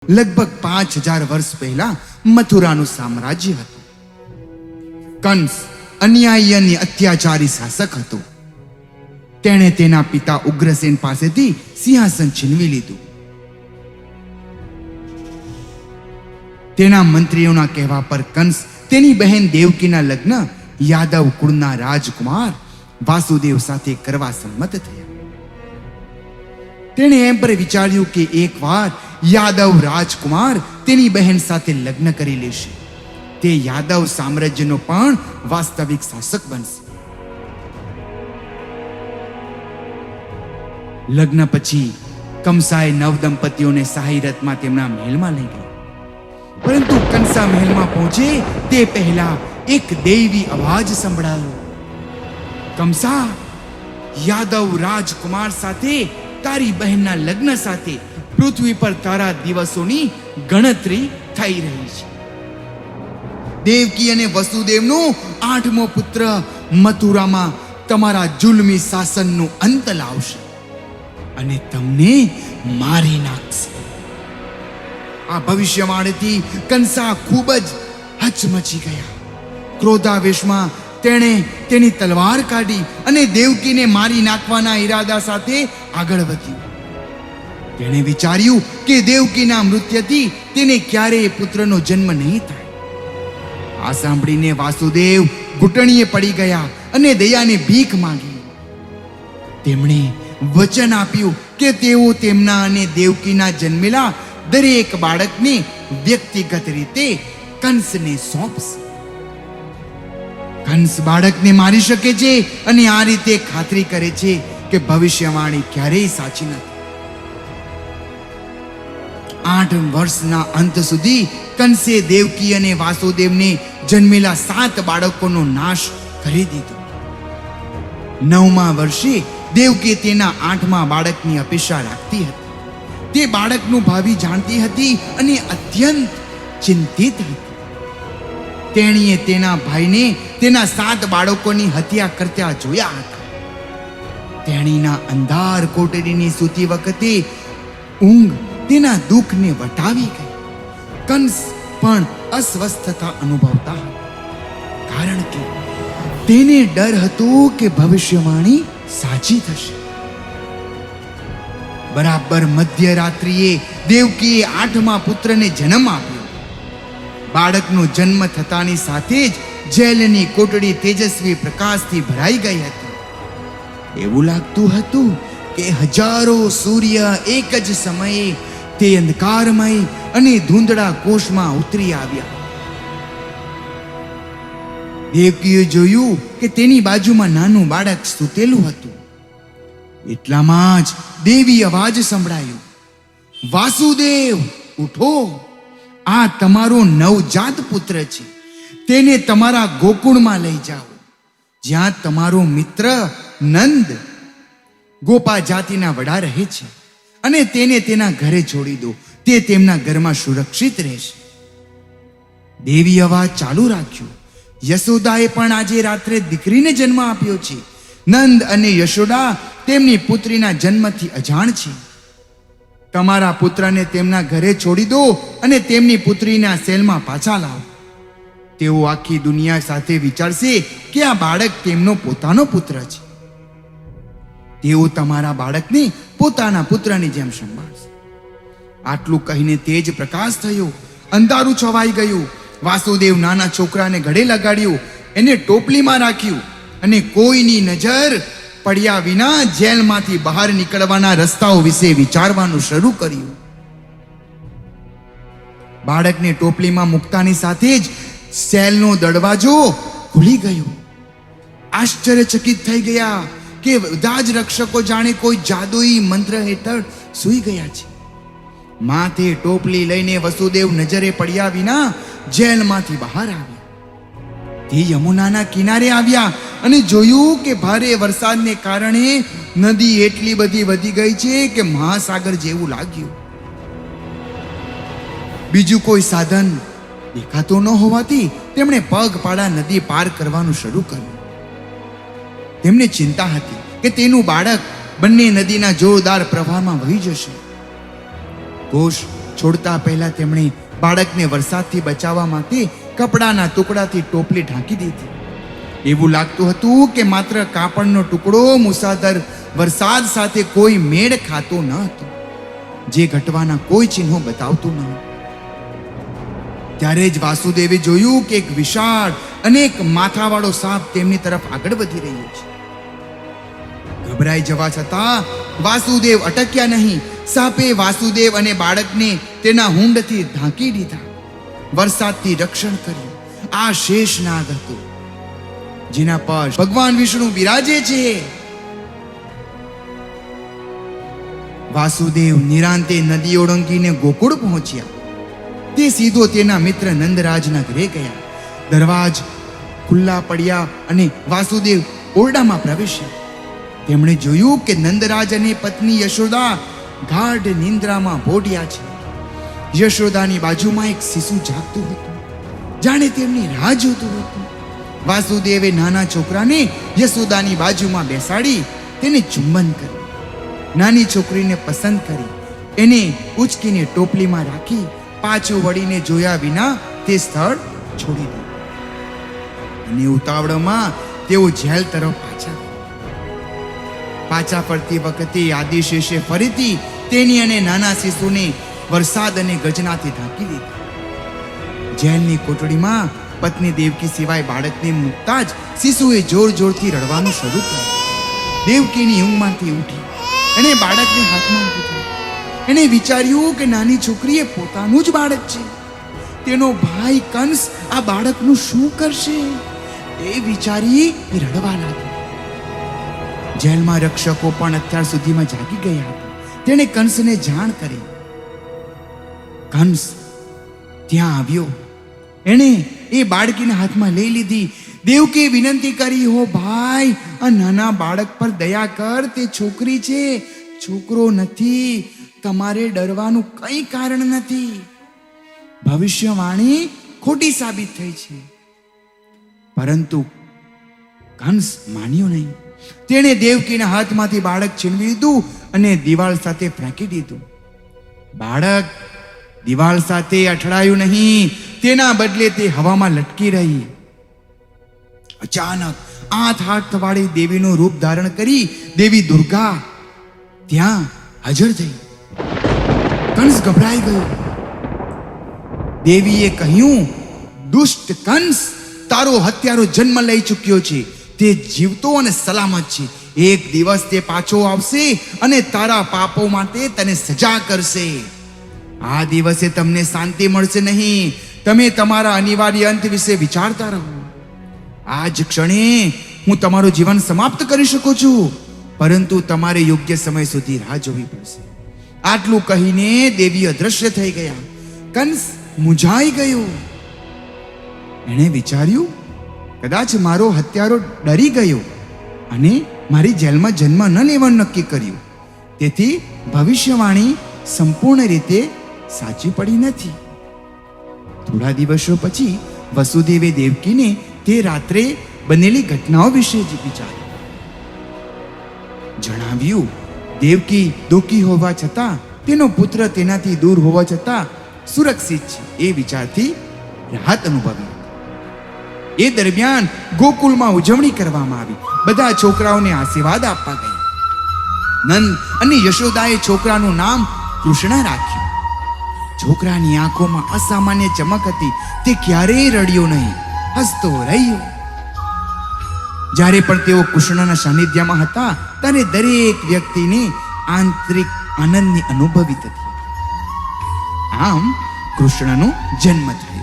લગભગ 5000 વર્ષ પહેલા મથુરાનું સામ્રાજ્ય હતું. કંસ અન્યાયી અને અત્યાચારી શાસક હતો. તેણે તેના પિતા ઉગ્રસેન પાસેથી સિંહાસન છીનવી લીધું. તેના મંત્રીઓના કહેવા પર કંસ તેની બહેન દેવકીના લગ્ન યાદવ કુળના રાજકુમાર વાસુદેવ સાથે કરવા સંમત થયા. તેણે એમ પર વિચાર્યું કે એકવાર યાદવ રાજકુમાર તેની બહેન સાથે લગ્ન કરી લેશે, તે યાદવ સામ્રાજ્યનો પણ વાસ્તવિક શાસક બનશે. લગ્ન પછી કંસાએ નવ દંપતીઓને શાહી રથમાં તેમના મહેલમાં લઈ ગયા. પરંતુ કંસા મહેલમાં પહોંચે તે પહેલા એક દૈવી અવાજ સંભળાયો. કંસા, યાદવ રાજકુમાર સાથે તારી બહેનના લગ્ન સાથે પૃથ્વી પર તારા દિવસોની ગણતરી થઈ રહી છે. દેવકી અને વસુદેવનો 8મો પુત્ર મથુરામાં તમારા જુલ્મી શાસનનો અંત લાવશે અને તમને મારી નાખશે. આ ભવિષ્યવાણીથી કંસા ખૂબ જ હચમચી ગયા. ક્રોધાવેશમાં તેણે તેની તલવાર કાઢી અને દેવકીને મારી નાખવાના ઈરાદા સાથે આગળ વધ્યું. તેણે વિચાર્યું કે દેવકીના મૃત્યુથી તેને ક્યારેય પુત્રનો જન્મ નહીં થાય. આ સાંભળીને વાસુદેવ ઘૂંટણીએ પડી ગયા અને દયાને ભીખ માંગી. તેમણે વચન આપ્યું કે તેઓ તેમના અને દેવકીના જન્મેલા દરેક બાળકને વ્યક્તિગત રીતે કંસને સોંપશે. કંસ બાળકને મારી શકે છે અને આ રીતે ખાતરી કરે છે કે ભવિષ્યવાણી ક્યારેય સાચી નથી. 8 વર્ષના અંત સુધી કંસે દેવકી અને વાસુદેવને જન્મેલા 7 બાળકોનો નાશ કરી દીધો. 9મા વર્ષે દેવકી તેના 8મા બાળકની અપેક્ષા રાખતી હતી. તે બાળકનું ભાવિ જાણતી હતી અને અત્યંત ચિંતિત હતી. તેણીએ તેના ભાઈને તેના 7 બાળકોની હત્યા કરતા જોયા હતા. તેણીના અંધાર કોટડીની સૂતી વખતે ઊંઘ તેના દુઃખને વટાવી ગઈ. કંસ પણ અસ્વસ્થતા અનુભવતા હતા, કારણ કે તેને ડર હતો કે ભવિષ્યવાણી સાચી થશે. બરાબર મધ્યરાત્રિએ દેવકીએ 8મા પુત્રને જન્મ આપ્યો. બાળકનો જન્મ થતાની સાથે જ જેલની કોટડી તેજસ્વી પ્રકાશથી ભરાઈ ગઈ હતી. એવું લાગતું હતું કે હજારો સૂર્ય એક જ સમયે તે અંધકારમય અને ધૂંધળા કોષમાં ઉતરી આવ્યા. દેવકીએ જોયું કે તેની બાજુમાં નાનું બાળક સૂતેલું હતું. એટલામાં જ દેવી અવાજ સંભળાયો, વાસુદેવ, ઉઠો! આ તમારો નવજાત પુત્ર છે. તેને તમારા ગોકુળમાં લઈ જાઓ, જ્યાં તમારો મિત્ર નંદ ગોપા જાતિના વડા રહે છે, અને તેને તેના ઘરે છોડી દો. તે તેમના ઘરમાં સુરક્ષિત રહેશે. દેવી અવાજ ચાલુ રાખ્યો, યશોદાએ પણ આજે રાત્રે દીકરીને જન્મ આપ્યો છે. નંદ અને યશોદા તેમની પુત્રીના જન્મથી અજાણ છે. તમારા પુત્રને તેમના ઘરે છોડી દો અને તેમની પુત્રીના સેલમાં પાછા લાવો. તેઓ આખી દુનિયા સાથે વિચારશે કે આ બાળક તેમનો પોતાનો પુત્ર છે. તેઓ તમારા બાળકને પોતાના પુત્રની જેમ સંભાળશે. આટલું કહીને તેજ પ્રકાશ થયો, અંધારું છવાઈ ગયું. વાસુદેવ નાના છોકરાને ગળે લગાડ્યું, એને ટોપલીમાં રાખ્યું અને કોઈની નજર પડ્યા વિના જેલમાંથી બહાર નીકળવાના રસ્તાઓ વિશે વિચારવાનું શરૂ કર્યું. બાળકને ટોપલીમાં મૂકતાની સાથે જ સેલનો દરવાજો ખુલી ગયો. આશ્ચર્યચકિત થઈ ગયા કે બધા જ રક્ષકો જાણે કોઈ જાદુઈ મંત્ર હેઠળ સૂઈ ગયા છે. માથે ટોપલી લઈને વસુદેવ નજરે પડ્યા વિના જેલમાંથી બહાર આવ્યા. તે યમુનાના કિનારે આવ્યા અને જોયું કે ભારે વરસાદને કારણે નદી એટલી બધી વધી ગઈ છે કે મહાસાગર જેવું લાગ્યું. બીજું કોઈ સાધન દેખાતો ન હોવાથી તેમણે પગપાળા નદી પાર કરવાનું શરૂ કર્યું. તેમને ચિંતા હતી કે તેનું બાળક બંને નદીના જોરદાર પ્રવાહમાં વહી જશે. કોષ છોડતા પહેલા તેમણે બાળકને વરસાદથી બચાવવા માટે કપડાના ટુકડાથી ટોપલી ઢાંકી દીધી. એવું લાગતું હતું કે માત્ર કાપડનો ટુકડો મુસાદર વરસાદ સાથે કોઈ મેળ ખાતો ન હતો, જે ઘટવાના કોઈ ચિહ્નો બતાવતું ન હતું. ત્યારે જ વાસુદેવે જોયું કે એક વિશાળ અને એક માથાવાળો સાપ તેમની તરફ આગળ વધી રહ્યો છે. ગભરાઈ જવા છતાં વાસુદેવ અટક્યા નહીં. સાપે વાસુદેવ અને બાળકને તેના હુંડથી ઢાંકી દીધા, વરસાદથી રક્ષણ કર્યું. આ શેષનાગ હતો, જેના પર ભગવાન વિષ્ણુ બિરાજે છે. વાસુદેવ નિરાંતે નદી ઓળંગીને ગોકુળ પહોંચ્યા. તે સીધો તેના મિત્ર નંદરાજના ઘરે ગયા. દરવાજ ખુલ્લા પડ્યા અને વાસુદેવ ઓરડામાં પ્રવેશ્યા. તેમણે જોયું કે નંદરાજ અને પત્ની યશોદા ગાઢ નિંદ્રામાં ભોળ્યા છે. યશોદાની બાજુમાં એક શિશુ જાગતું હતું, જાણે તેમની રાહ જોતું હતું. વાસુદેવે નાના છોકરાને યશોદાની બાજુમાં બેસાડી તેને ચુંબન કર્યું. નાની છોકરીને પસંદ કરી એને ઉચકીને ટોપલીમાં રાખી પાછું વળીને જોયા વિના તે સ્થળ છોડી દીધું. અને ઉતાવળમાં તેઓ જેલ તરફ પાછા ફરતી વખતે આદિશેષે ફરીથી તેની અને નાના શિશુને વરસાદ અને ગજનાથી ઢાંકી દીધા. જેલની કોટડીમાં પત્ની દેવકી સિવાય બાળકને મૂકતા જ શિશુએ જોર જોરથી રડવાનું શરૂ કર્યું. દેવકીની ઊંઘમાંથી ઉઠી એણે બાળકને હાથમાં લીધું. એણે વિચાર્યું કે નાની છોકરી એ પોતાનું જ બાળક છે. તેનો ભાઈ કંસ આ બાળકનું શું કરશે એ વિચારી એ રડવા લાગી. જેલમાં રક્ષકો પણ અત્યાર સુધીમાં જાગી ગયા હતા. તેણે કંસને જાણ કરી. કંસ ત્યાં આવ્યો. એણે એ બાળકીને હાથમાં લઈ લીધી. દેવકીએ વિનંતી કરી, હો ભાઈ, આ નાના બાળક પર દયા કર. તે છોકરી છે, છોકરો નથી. તમારે ડરવાનું કંઈ કારણ નથી. ભવિષ્યવાણી ખોટી સાબિત થઈ છે. પરંતુ કંસ માન્યો નહીં. તેણે દેવકીના હાથમાંથી બાળક છીનવી લીધું અને દિવાલ સાથે ફેંકી દીધું. બાળક દિવાલ સાથે અથડાયું નહીં, તેના બદલે તે હવામાં લટકી રહી. અચાનક 8 હાથ વાળી દેવીનું રૂપ ધારણ કરી દેવી દુર્ગા ત્યાં હાજર થઈ. કંસ ગભરાઈ ગયો. દેવીએ કહ્યું, દુષ્ટ કંસ, તારો હત્યારો જન્મ લઈ ચૂક્યો છે. તે જીવતો અને સલામત છે. એક દિવસ તે પાછો આવશે અને તારા પાપો માટે તને સજા કરશે. આ દિવસે તમને શાંતિ મળશે નહીં. તમે તમારા અનિવાર્ય અંત વિશે વિચારતા રહો. આ જ ક્ષણે હું તમારું જીવન સમાપ્ત કરી શકું છું, પરંતુ તમારે યોગ્ય સમય સુધી રાહ જોવી પડશે. આટલું કહીને દેવી અદ્રશ્ય થઈ ગયા. કંસ મૂંઝાઈ ગયો. એણે વિચાર્યું, કદાચ મારો હત્યારો ડરી ગયો અને મારી જેલમાં જન્મ ન લેવાનું નક્કી કર્યું. તેથી ભવિષ્યવાણી સંપૂર્ણ રીતે સાચી પડી નથી. થોડા દિવસો પછી વસુદેવે દેવકીને તે રાત્રે બનેલી ઘટનાઓ વિશે વિચાર્યું. જણાવ્યું, દેવકી દુઃખી હોવા છતાં તેનો પુત્ર તેનાથી દૂર હોવા છતાં સુરક્ષિત છે એ વિચારથી રાહત અનુભવી. એ દરમિયાન ગોકુળમાં ઉજવણી કરવામાં આવી. બધા છોકરાઓને આશીર્વાદ આપવા ગયા. નંદ અને યશોદાએ છોકરાનું નામ કૃષ્ણ રાખ્યું. છોકરાની આંખોમાં અસામાન્ય ચમક હતી. તે ક્યારેય રડ્યો નહીં, હસતો રહ્યો. જ્યારે પણ તેઓ કૃષ્ણના સાનિધ્યમાં હતા ત્યારે દરેક વ્યક્તિને આંતરિક આનંદની અનુભવી હતી. આમ કૃષ્ણનો જન્મ થયો.